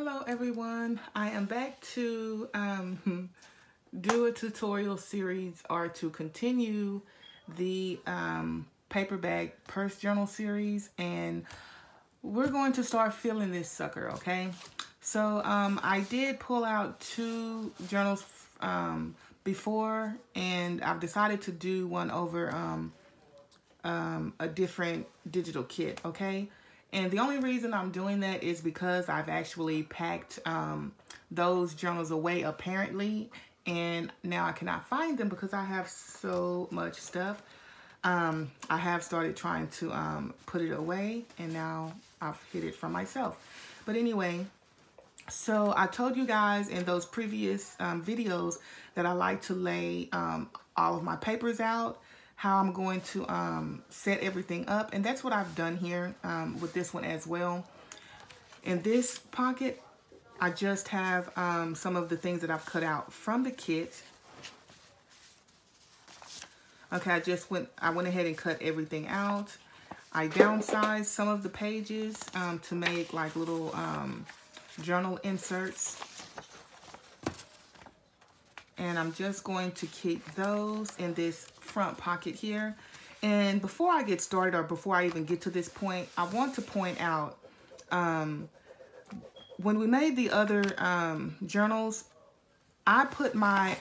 Hello everyone, I am back to do a tutorial series or to continue the paper bag purse journal series, and we're going to start filling this sucker, okay? So I did pull out two journals before, and I've decided to do one over a different digital kit, okay? And the only reason I'm doing that is because I've actually packed those journals away apparently, and now I cannot find them because I have so much stuff. I have started trying to put it away, and now I've hid it from myself. But anyway, so I told you guys in those previous videos that I like to lay all of my papers out, how I'm going to set everything up, and that's what I've done here with this one as well. In this pocket, I just have some of the things that I've cut out from the kit. Okay, I went ahead and cut everything out. I downsized some of the pages to make like little journal inserts. And I'm just going to keep those in this front pocket here. And before I get started, or before I even get to this point, I want to point out, when we made the other journals, I put my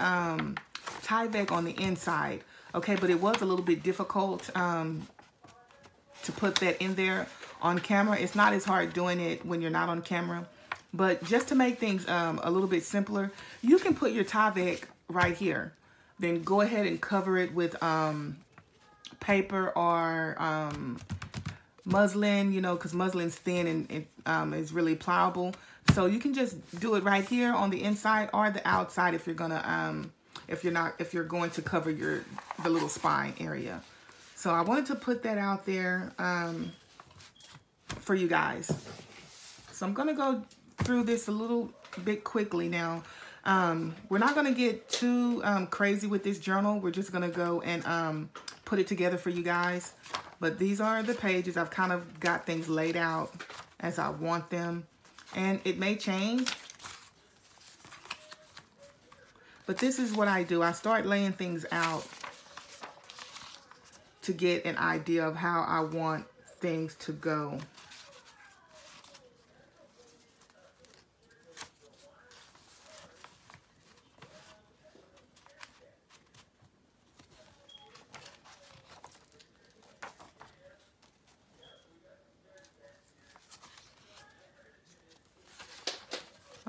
tie bag on the inside, okay? But it was a little bit difficult to put that in there on camera. It's not as hard doing it when you're not on camera. But just to make things a little bit simpler, you can put your tie bag right here. Then go ahead and cover it with paper or muslin, you know, because muslin's thin and is really pliable. So you can just do it right here on the inside or the outside if you're gonna if you're going to cover the little spine area. So I wanted to put that out there for you guys. So I'm gonna go through this a little bit quickly now. We're not gonna get too crazy with this journal. We're just gonna go and put it together for you guys. But these are the pages. I've kind of got things laid out as I want them, and it may change. But this is what I do. I start laying things out to get an idea of how I want things to go.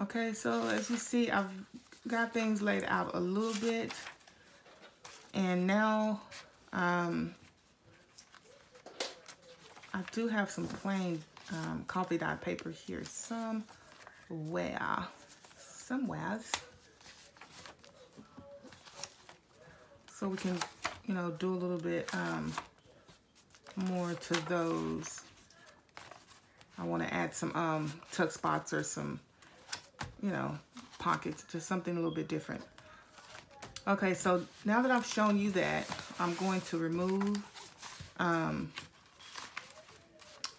Okay, so as you see, I've got things laid out a little bit, and now I do have some plain coffee dye paper here somewhere. So we can, you know, do a little bit more to those. I want to add some tuck spots or some, you know, pockets, just something a little bit different. Okay, so now that I've shown you that, I'm going to remove the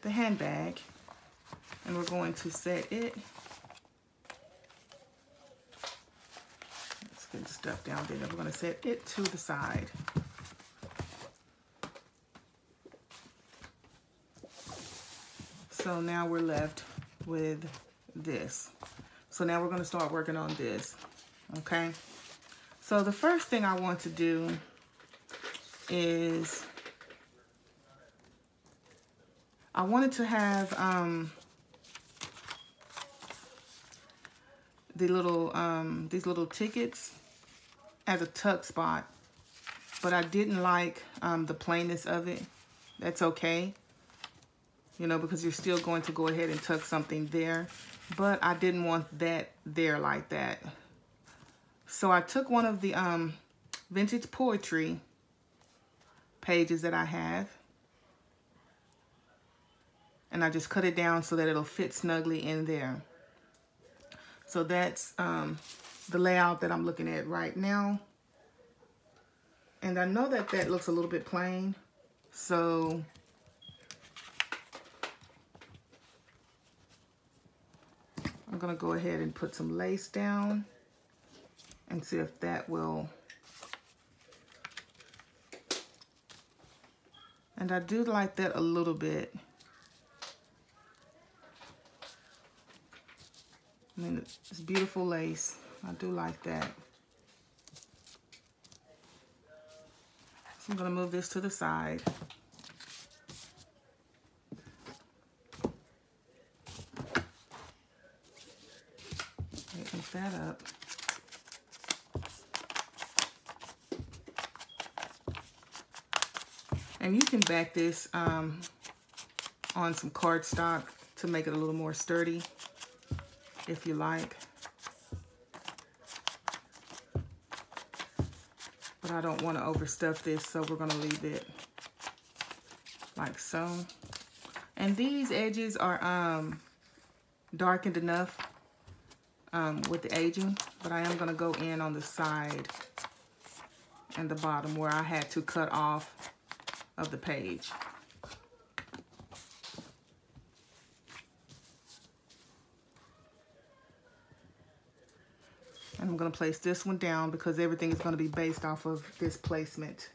handbag, and we're going to set it. Let's get stuff down there. We're going to set it to the side. So now we're left with this. So now we're going to start working on this, okay? So the first thing I want to do is I wanted to have these little tickets as a tuck spot, but I didn't like the plainness of it. That's okay, you know, because you're still going to go ahead and tuck something there. But I didn't want that there like that. So I took one of the vintage poetry pages that I have, and I just cut it down so that it'll fit snugly in there. So that's the layout that I'm looking at right now. And I know that that looks a little bit plain, so I'm gonna go ahead and put some lace down and see if that will. And I do like that a little bit. I mean, it's beautiful lace. I do like that. So I'm gonna move this to the side. Tighten that up. And you can back this on some cardstock to make it a little more sturdy, if you like. But I don't want to overstuff this, so we're going to leave it like so. And these edges are darkened enough with the aging, but I am going to go in on the side and the bottom where I had to cut off of the page. And I'm going to place this one down because everything is going to be based off of this placement.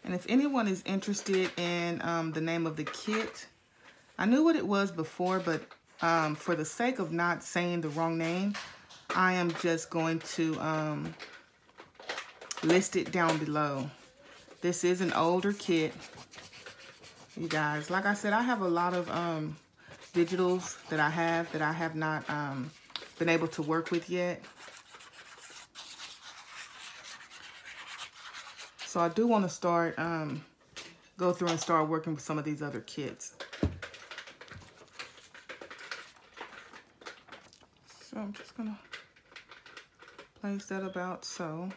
And if anyone is interested in the name of the kit, I knew what it was before, but for the sake of not saying the wrong name, I am just going to list it down below. This is an older kit, you guys. Like I said, I have a lot of digitals that I have not been able to work with yet. So I do want to start, go through and start working with some of these other kits. So I'm just gonna place that about so.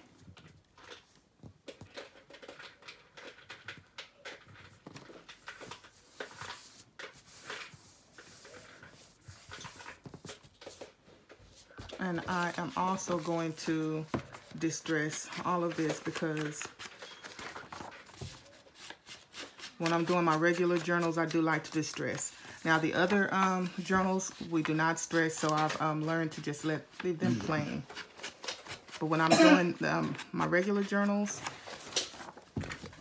And I am also going to distress all of this because when I'm doing my regular journals, I do like to distress. Now the other journals, we do not stress, so I've learned to just leave them plain. But when I'm doing my regular journals,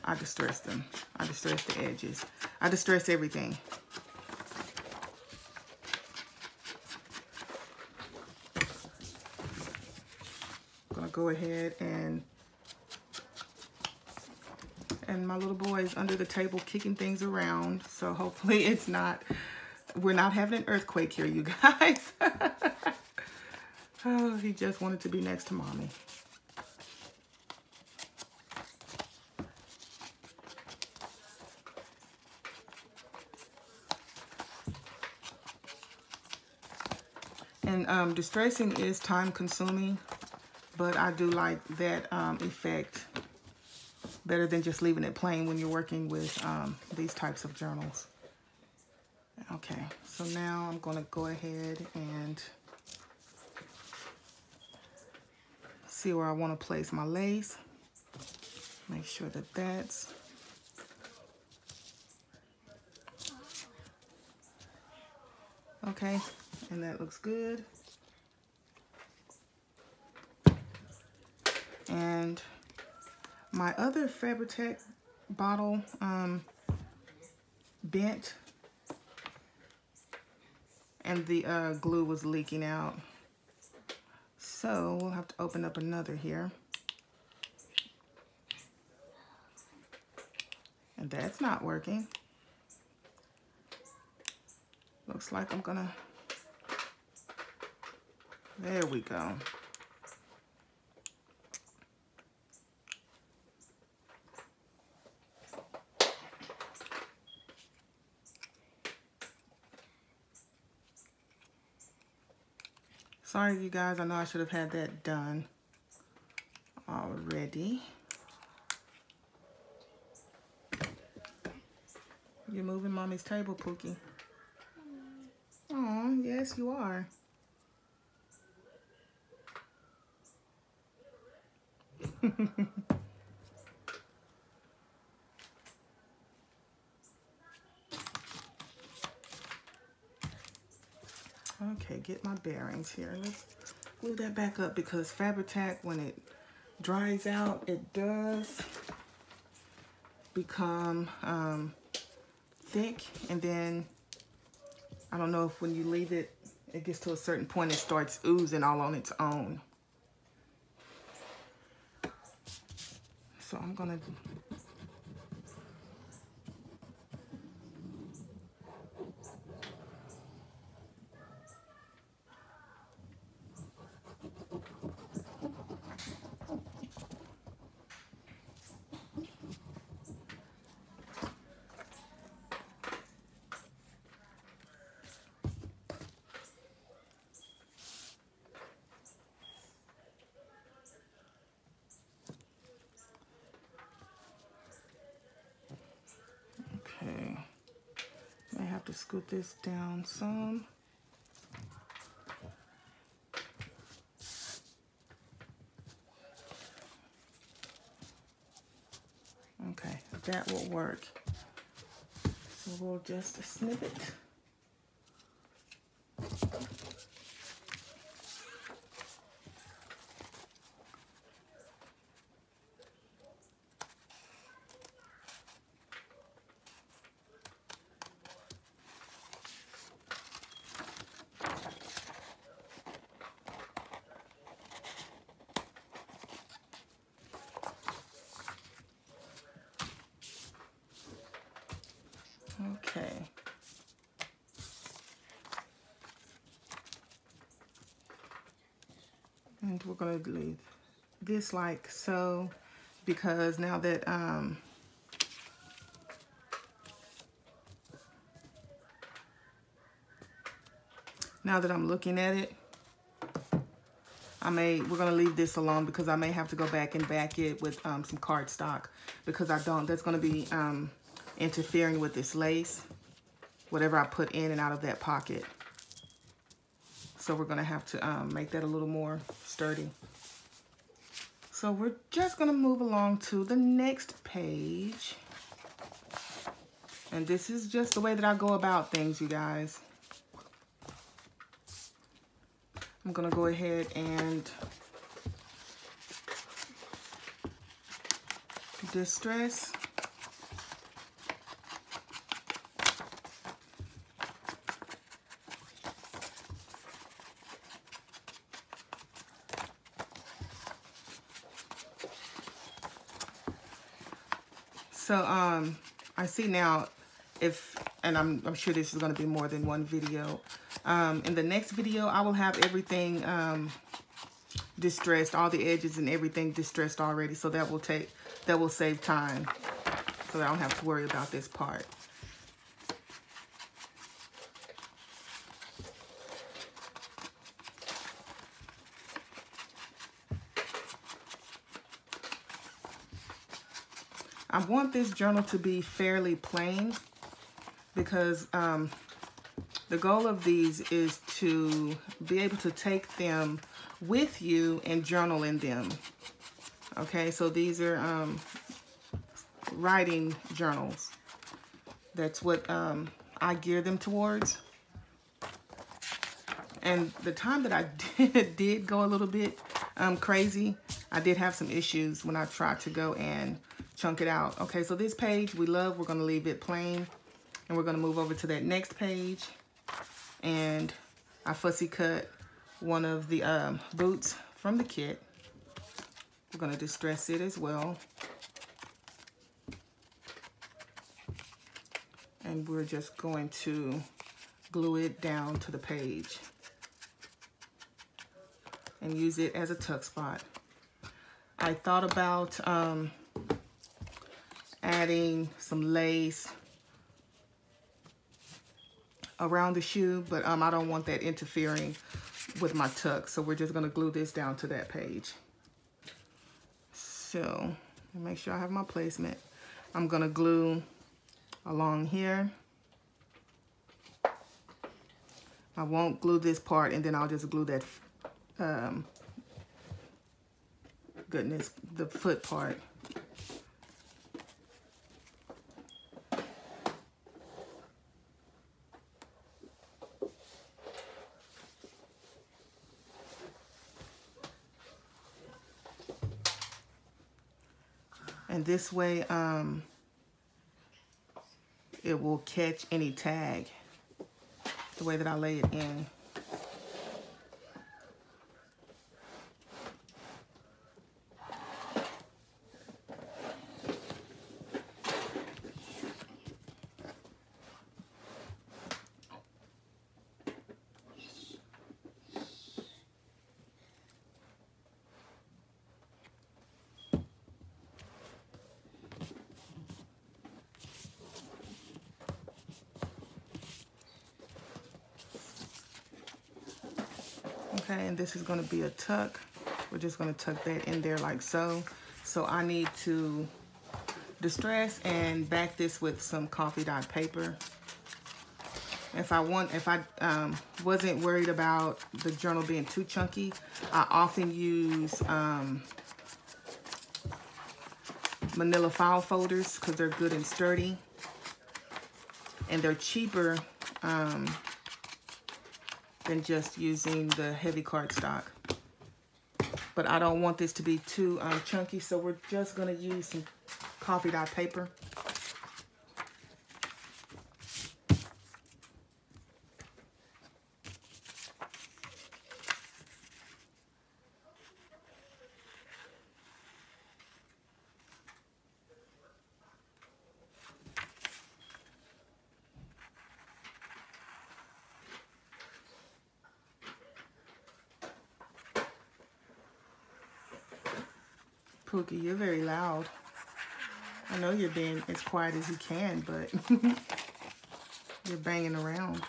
I distress them. I distress the edges. I distress everything. I'm gonna go ahead and my little boy is under the table kicking things around, so hopefully it's not, we're not having an earthquake here, you guys. Oh, he just wanted to be next to mommy. And distressing is time consuming, but I do like that effect better than just leaving it plain when you're working with these types of journals. Okay, so now I'm going to go ahead and see where I want to place my lace. Make sure that that's okay, and that looks good. And my other Fabri-Tac bottle bent, and the glue was leaking out. So we'll have to open up another here. And that's not working. Looks like I'm gonna, there we go. Sorry, you guys, I know I should have had that done already. You're moving mommy's table, Pookie. Oh, yes, you are. Okay, get my bearings here. Let's glue that back up because Fabri-Tac, when it dries out, it does become thick, and then I don't know if when you leave it, it gets to a certain point, it starts oozing all on its own. So I'm gonna okay. I have to scoot this down some. Okay, that will work. So we'll just snip it. Okay. And we're going to leave this like so, because now that I'm looking at it, we're going to leave this alone because I may have to go back and back it with some cardstock, because that's going to be interfering with this lace, whatever I put in and out of that pocket. So we're going to have to make that a little more sturdy. So we're just going to move along to the next page. And this is just the way that I go about things, you guys. I'm going to go ahead and distress. So I see now, and I'm sure this is going to be more than one video. In the next video, I will have everything distressed, all the edges and everything distressed already. So that will save time, so that I don't have to worry about this part. I want this journal to be fairly plain, because the goal of these is to be able to take them with you and journal in them. Okay, so these are writing journals. That's what I gear them towards. And the time that I did go a little bit crazy, I did have some issues when I tried to go and chunk it out. Okay, so this page we're going to leave it plain, and we're going to move over to that next page. And I fussy cut one of the boots from the kit. We're going to distress it as well. And we're just going to glue it down to the page and use it as a tuck spot. I thought about adding some lace around the shoe, but I don't want that interfering with my tuck, so we're just going to glue this down to that page. So make sure I have my placement. I'm going to glue along here, I won't glue this part, and then I'll just glue that, the foot part. And this way, it will catch any tag, the way that I lay it in. Okay, and this is going to be a tuck. We're just going to tuck that in there like so. So I need to distress and back this with some coffee dot paper. If I wasn't worried about the journal being too chunky, I often use manila file folders because they're good and sturdy, and they're cheaper than just using the heavy cardstock. But I don't want this to be too chunky, so we're just going to use some coffee dot paper. Pookie, you're very loud. I know you're being as quiet as you can, but you're banging around.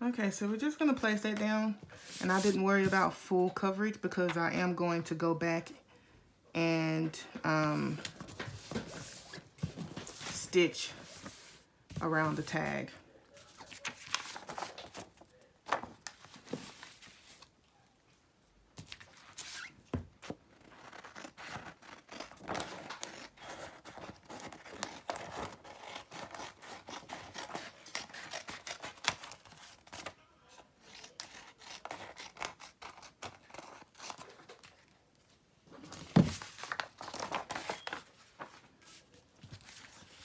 Okay, so we're just going to place that down. And I didn't worry about full coverage because I am going to go back and stitch around the tag.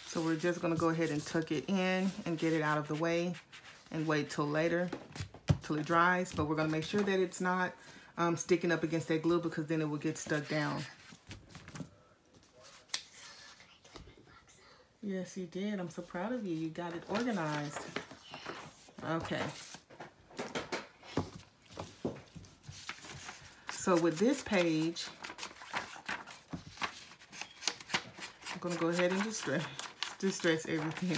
So we're just going to go ahead and tuck it in and get it out of the way and wait till later, till it dries. But we're going to make sure that it's not sticking up against that glue, because then it will get stuck down. Yes, you did. I'm so proud of you. You got it organized. Okay. So with this page, I'm going to go ahead and distress everything.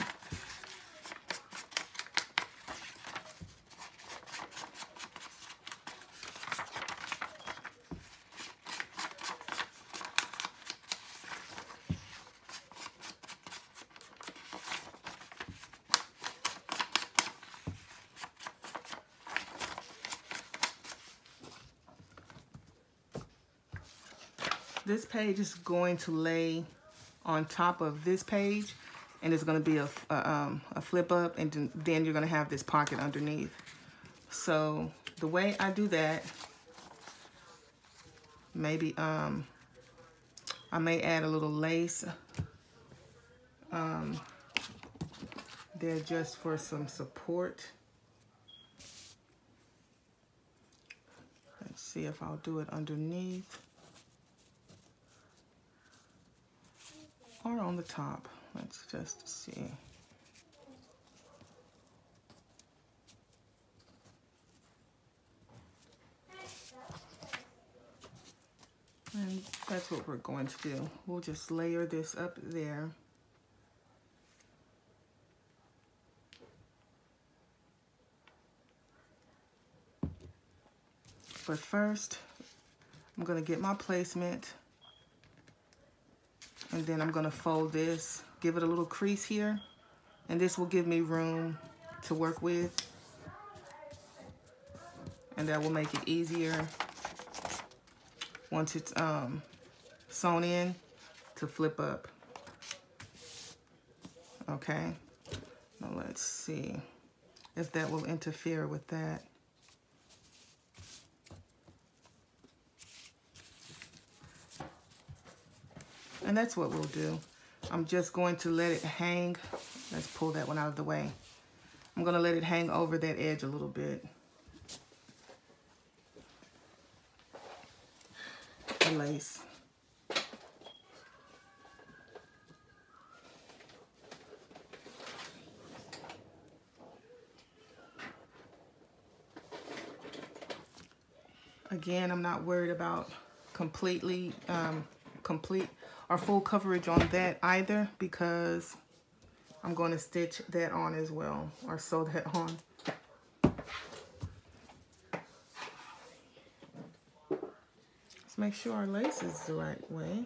This page is going to lay on top of this page, and it's going to be a flip up, and then you're going to have this pocket underneath. So the way I do that, maybe I may add a little lace there just for some support. Let's see if I'll do it underneath or on the top. Let's just see. And that's what we're going to do. We'll just layer this up there. But first, I'm going to get my placement. And then I'm going to fold this, give it a little crease here. And this will give me room to work with. And that will make it easier once it's sewn in to flip up. Okay, now let's see if that will interfere with that. And that's what we'll do. I'm just going to let it hang. Let's pull that one out of the way. I'm going to let it hang over that edge a little bit. The lace. Again, I'm not worried about complete or full coverage on that either, because I'm going to stitch that on as well, or sew that on. Let's make sure our lace is the right way.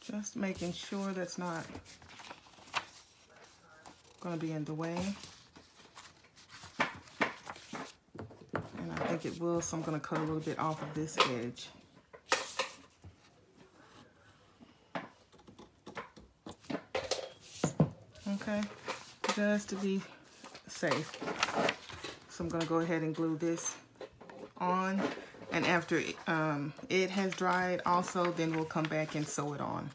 Just making sure that's not going to be in the way. And I think it will, so I'm going to cut a little bit off of this edge. Okay, just to be safe. So I'm going to go ahead and glue this on. And after it has dried also, then we'll come back and sew it on.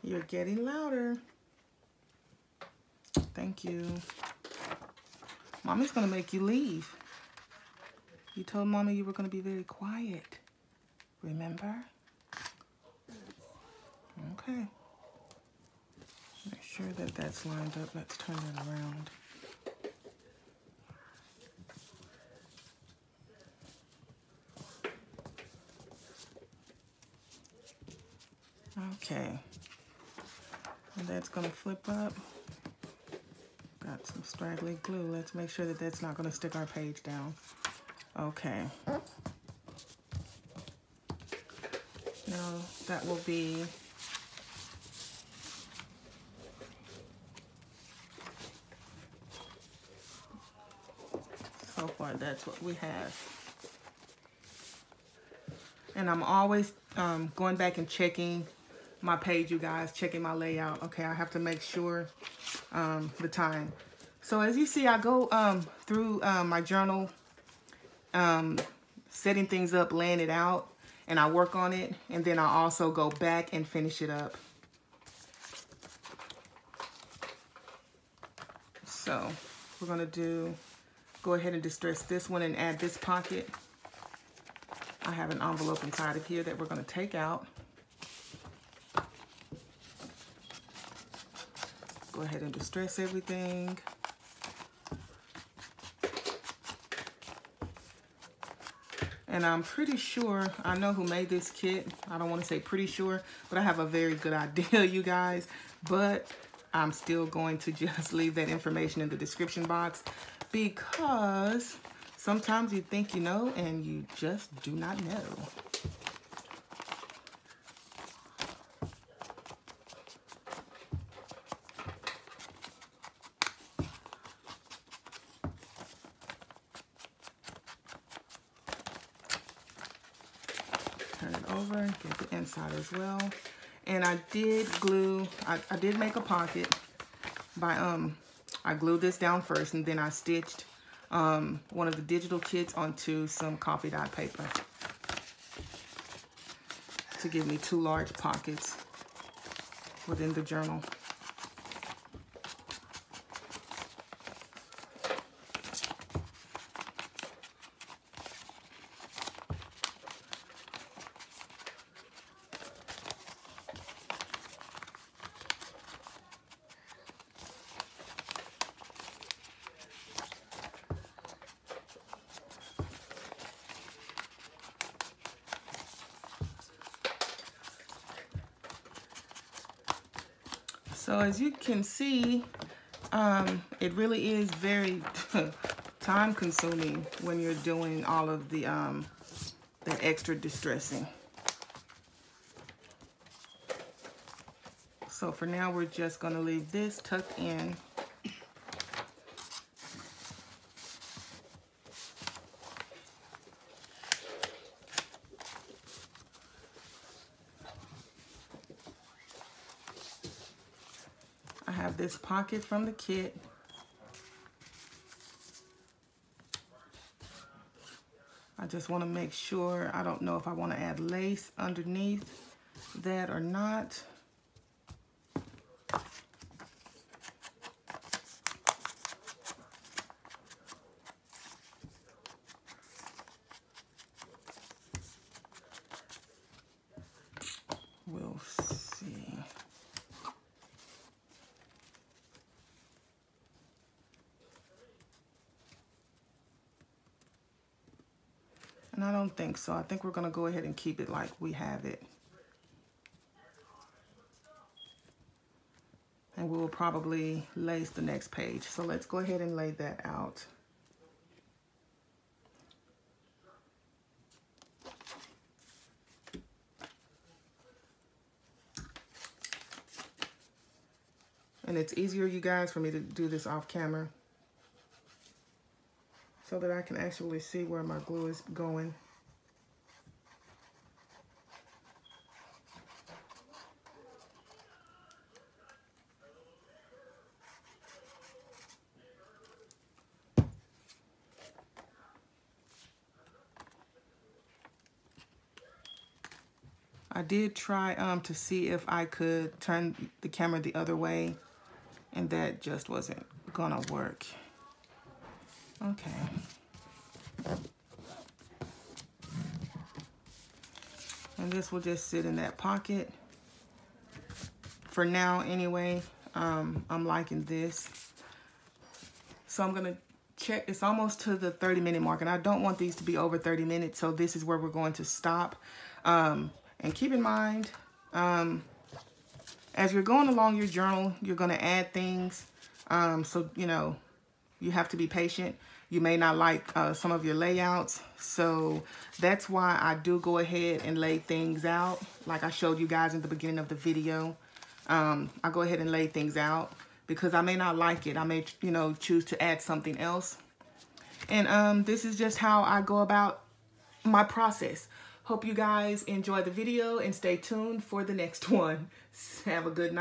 You're getting louder. Thank you. Mommy's gonna make you leave. You told Mommy you were gonna be very quiet. Remember? Okay. Make sure that that's lined up. Let's turn that around. Okay. And that's gonna flip up. Got some straggly glue. Let's make sure that that's not gonna stick our page down. Okay. Now that will be so far. That's what we have. And I'm always going back and checking my page, you guys, checking my layout. Okay, I have to make sure the time. So as you see, I go through my journal, setting things up, laying it out, and I work on it, and then I also go back and finish it up. So we're gonna go ahead and distress this one and add this pocket. I have an envelope inside of here that we're gonna take out. Go ahead and distress everything. And I'm pretty sure, I know who made this kit. I don't want to say pretty sure, but I have a very good idea, you guys. But I'm still going to just leave that information in the description box, because sometimes you think you know and you just do not know. Turn it over, get the inside as well. And I did glue, I did make a pocket by, I glued this down first, and then I stitched one of the digital kits onto some coffee dye paper. to give me 2 large pockets within the journal. So as you can see, it really is very time consuming when you're doing all of the extra distressing. So for now, we're just going to leave this tucked in. I have this pocket from the kit. I just want to make sure, I don't know if I want to add lace underneath that or not. We'll see. And I don't think so. I think we're going to go ahead and keep it like we have it. And we will probably lace the next page. So let's go ahead and lay that out. And it's easier, you guys, for me to do this off camera, so that I can actually see where my glue is going. I did try to see if I could turn the camera the other way, and that just wasn't gonna work. Okay. And this will just sit in that pocket. For now, anyway, I'm liking this. So I'm gonna check, it's almost to the 30-minute mark, and I don't want these to be over 30 minutes, so this is where we're going to stop. And keep in mind, as you're going along your journal, you're gonna add things. So, you know, you have to be patient. You may not like some of your layouts. So that's why I do go ahead and lay things out. Like I showed you guys in the beginning of the video. I go ahead and lay things out because I may not like it. I may, you know, choose to add something else. And this is just how I go about my process. Hope you guys enjoy the video and stay tuned for the next one. Have a good night.